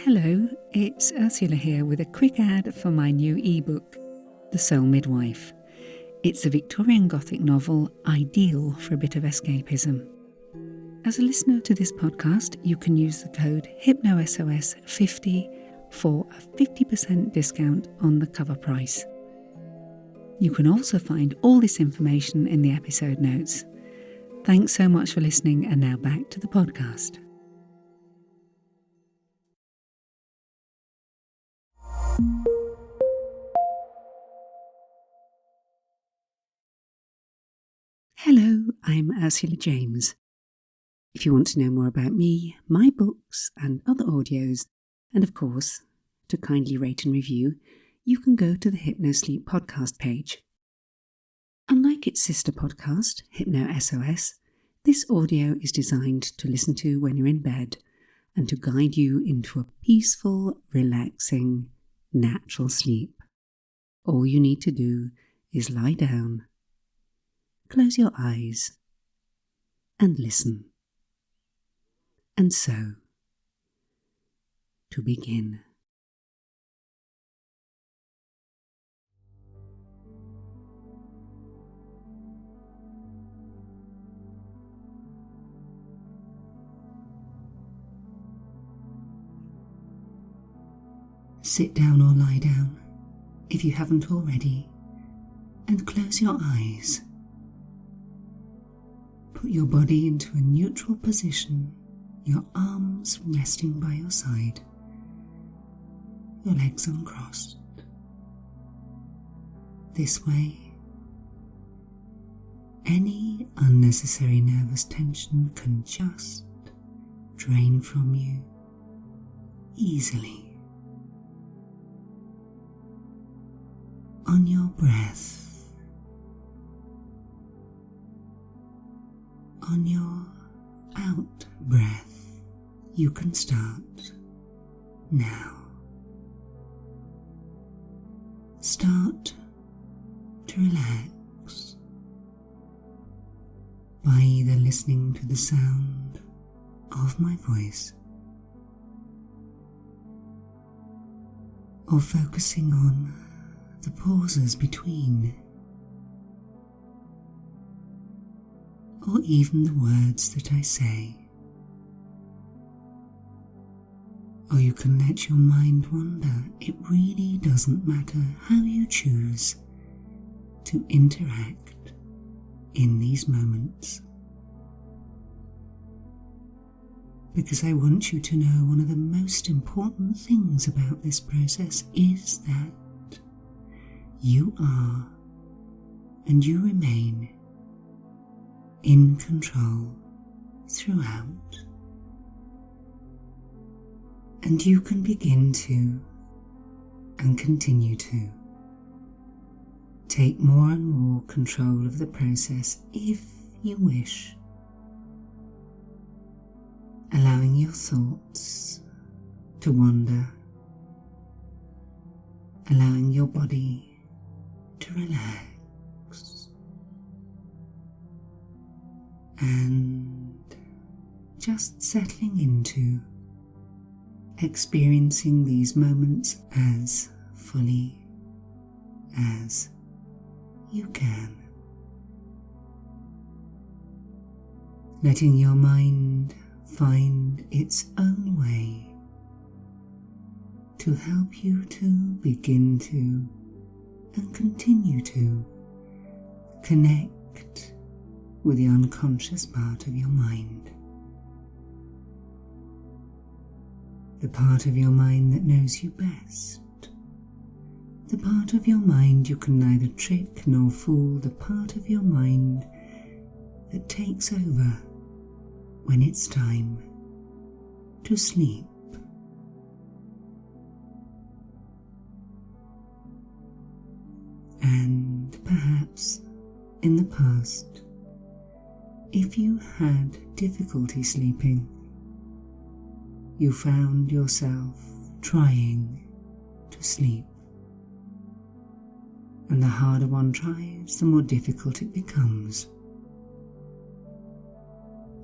Hello, it's Ursula here with a quick ad for my new ebook, The Soul Midwife. It's a Victorian Gothic novel ideal for a bit of escapism. As a listener to this podcast, you can use the code HypnoSOS50 for a 50% discount on the cover price. You can also find all this information in the episode notes. Thanks so much for listening, and now back to the podcast. Hello, I'm Ursula James. If you want to know more about me, my books and other audios, and of course, to kindly rate and review, you can go to the HypnoSleep podcast page. Unlike its sister podcast, HypnoSOS, this audio is designed to listen to when you're in bed and to guide you into a peaceful, relaxing, natural sleep. All you need to do is lie down, close your eyes, and listen. And so, to begin. Sit down or lie down, if you haven't already, and close your eyes. Put your body into a neutral position, your arms resting by your side, your legs uncrossed. This way, any unnecessary nervous tension can just drain from you easily. On your breath, on your out breath, you can start now. Start to relax by either listening to the sound of my voice or focusing on the pauses between, or even the words that I say. Or you can let your mind wander. It really doesn't matter how you choose to interact in these moments. Because I want you to know one of the most important things about this process is that you are and you remain in control throughout. And you can begin to, and continue to, take more and more control of the process if you wish, allowing your thoughts to wander, allowing your body to relax, and just settling into experiencing these moments as fully as you can. Letting your mind find its own way to help you to begin to and continue to connect with the unconscious part of your mind. The part of your mind that knows you best. The part of your mind you can neither trick nor fool. The part of your mind that takes over when it's time to sleep. And perhaps in the past, if you had difficulty sleeping, you found yourself trying to sleep. And the harder one tries, the more difficult it becomes.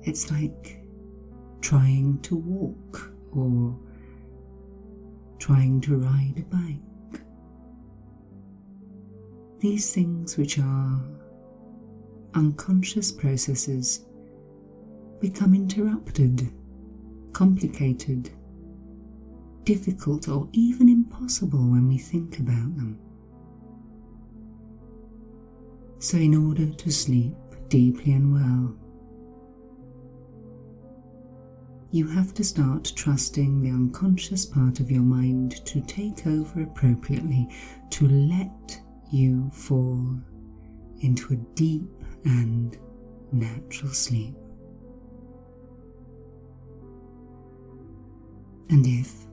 It's like trying to walk or trying to ride a bike. These things, which are unconscious processes, become interrupted, complicated, difficult, or even impossible when we think about them. So in order to sleep deeply and well, you have to start trusting the unconscious part of your mind to take over appropriately, to let you fall into a deep and natural sleep. And if,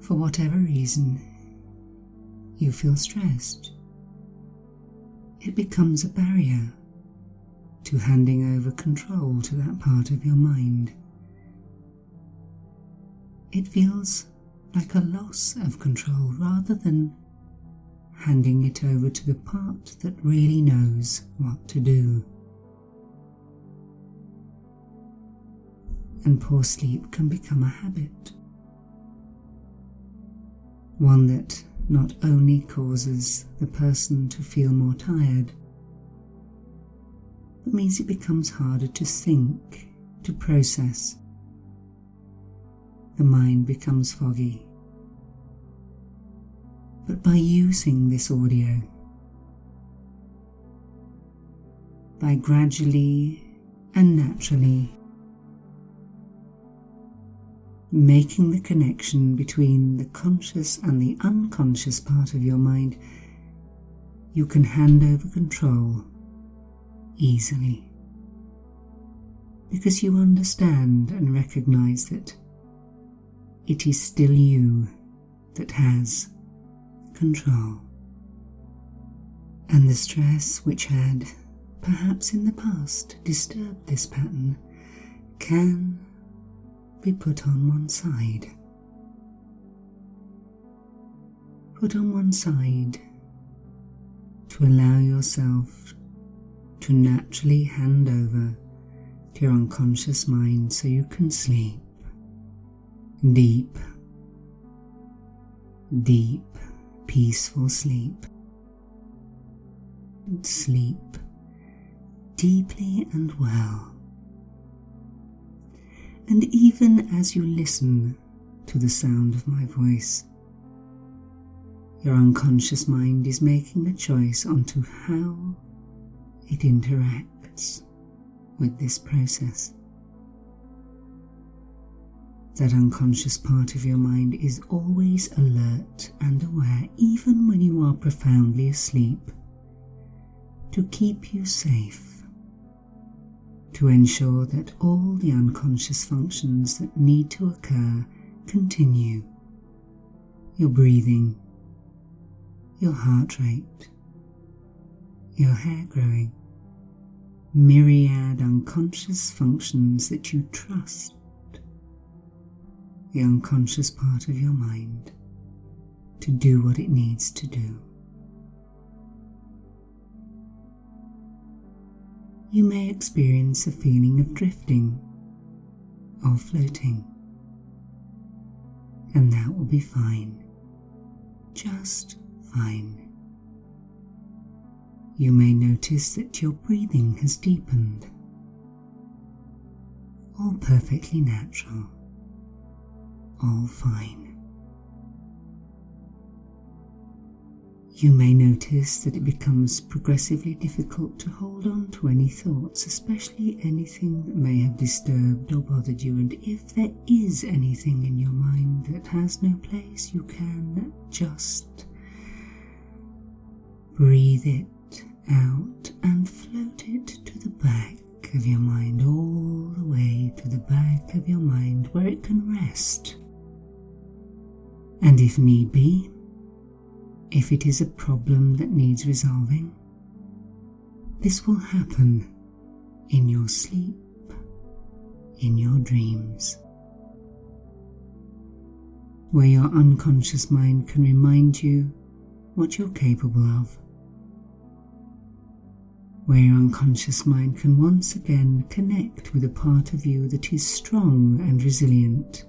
for whatever reason, you feel stressed, it becomes a barrier to handing over control to that part of your mind. It feels like a loss of control rather than handing it over to the part that really knows what to do. And poor sleep can become a habit, one that not only causes the person to feel more tired, but means it becomes harder to think, to process. The mind becomes foggy. But by using this audio, by gradually and naturally making the connection between the conscious and the unconscious part of your mind, you can hand over control easily, because you understand and recognize that it is still you that has control. And the stress which had, perhaps in the past, disturbed this pattern can be put on one side. Put on one side to allow yourself to naturally hand over to your unconscious mind so you can sleep deep, deep, peaceful sleep. And sleep deeply and well. And even as you listen to the sound of my voice, your unconscious mind is making a choice onto how it interacts with this process. That unconscious part of your mind is always alert and aware, even when you are profoundly asleep, to keep you safe, to ensure that all the unconscious functions that need to occur continue. Your breathing, your heart rate, your hair growing, myriad unconscious functions that you trust the unconscious part of your mind to do what it needs to do. You may experience a feeling of drifting or floating, and that will be fine, just fine. You may notice that your breathing has deepened, all perfectly natural, all fine. You may notice that it becomes progressively difficult to hold on to any thoughts, especially anything that may have disturbed or bothered you, and if there is anything in your mind that has no place, you can just breathe it out and float it to the back of your mind, all the way to the back of your mind where it can rest. And if need be, if it is a problem that needs resolving, this will happen in your sleep, in your dreams, where your unconscious mind can remind you what you're capable of, where your unconscious mind can once again connect with a part of you that is strong and resilient,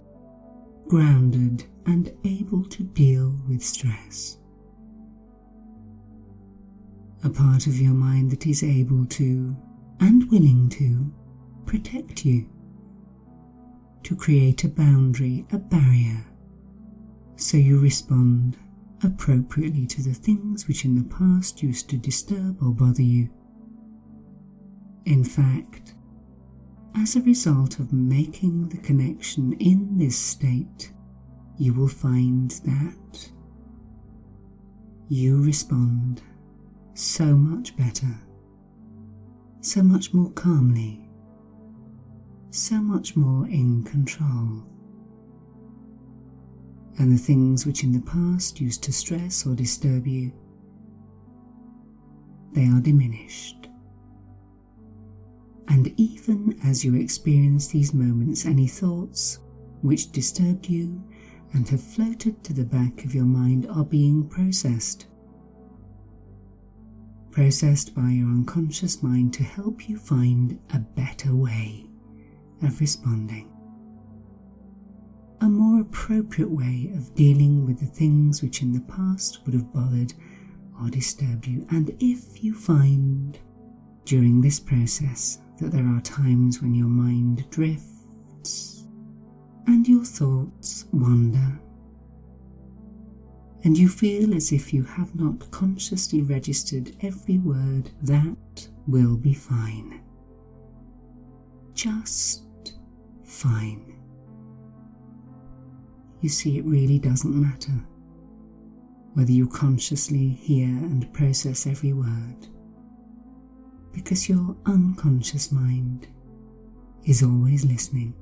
grounded and able to deal with stress. A part of your mind that is able to, and willing to, protect you, to create a boundary, a barrier, so you respond appropriately to the things which in the past used to disturb or bother you. In fact, as a result of making the connection in this state, you will find that you respond so much better, so much more calmly, so much more in control. And the things which in the past used to stress or disturb you, they are diminished. And even as you experience these moments, any thoughts which disturbed you and have floated to the back of your mind are being processed by your unconscious mind to help you find a better way of responding. A more appropriate way of dealing with the things which in the past would have bothered or disturbed you. And if you find during this process that there are times when your mind drifts and your thoughts wander, and you feel as if you have not consciously registered every word, that will be fine. Just fine. You see, it really doesn't matter whether you consciously hear and process every word, because your unconscious mind is always listening.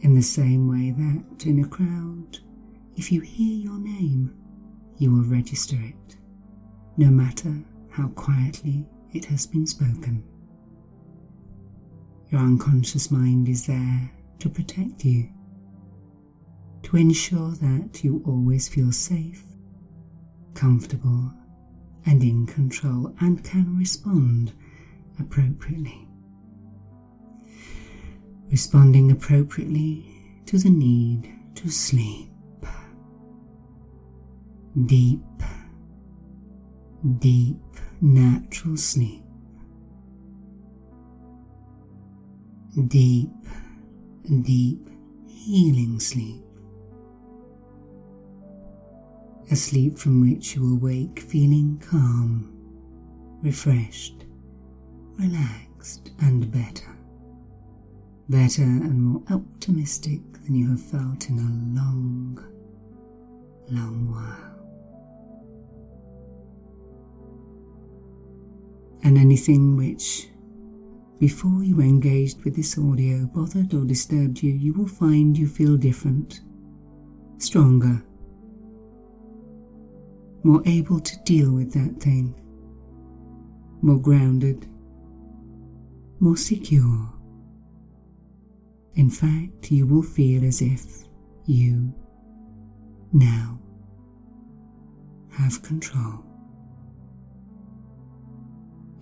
In the same way that in a crowd, if you hear your name, you will register it, no matter how quietly it has been spoken. Your unconscious mind is there to protect you, to ensure that you always feel safe, comfortable, and in control, and can respond appropriately. Responding appropriately to the need to sleep. Deep, deep, natural sleep. Deep, deep, healing sleep. A sleep from which you will wake feeling calm, refreshed, relaxed, and better. Better and more optimistic than you have felt in a long, long while. And anything which, before you engaged with this audio, bothered or disturbed you, you will find you feel different, stronger, more able to deal with that thing, more grounded, more secure. In fact, you will feel as if you now have control.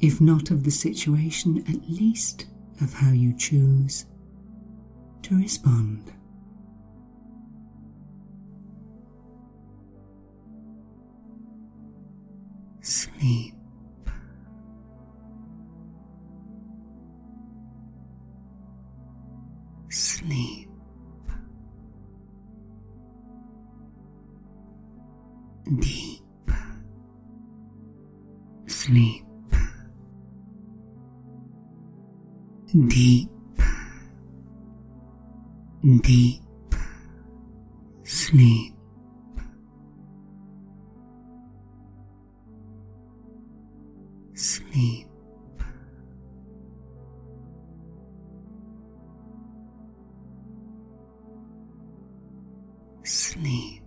If not of the situation, at least of how you choose to respond. Sleep. Sleep. Deep sleep. Deep, deep sleep. Sleep. Sleep.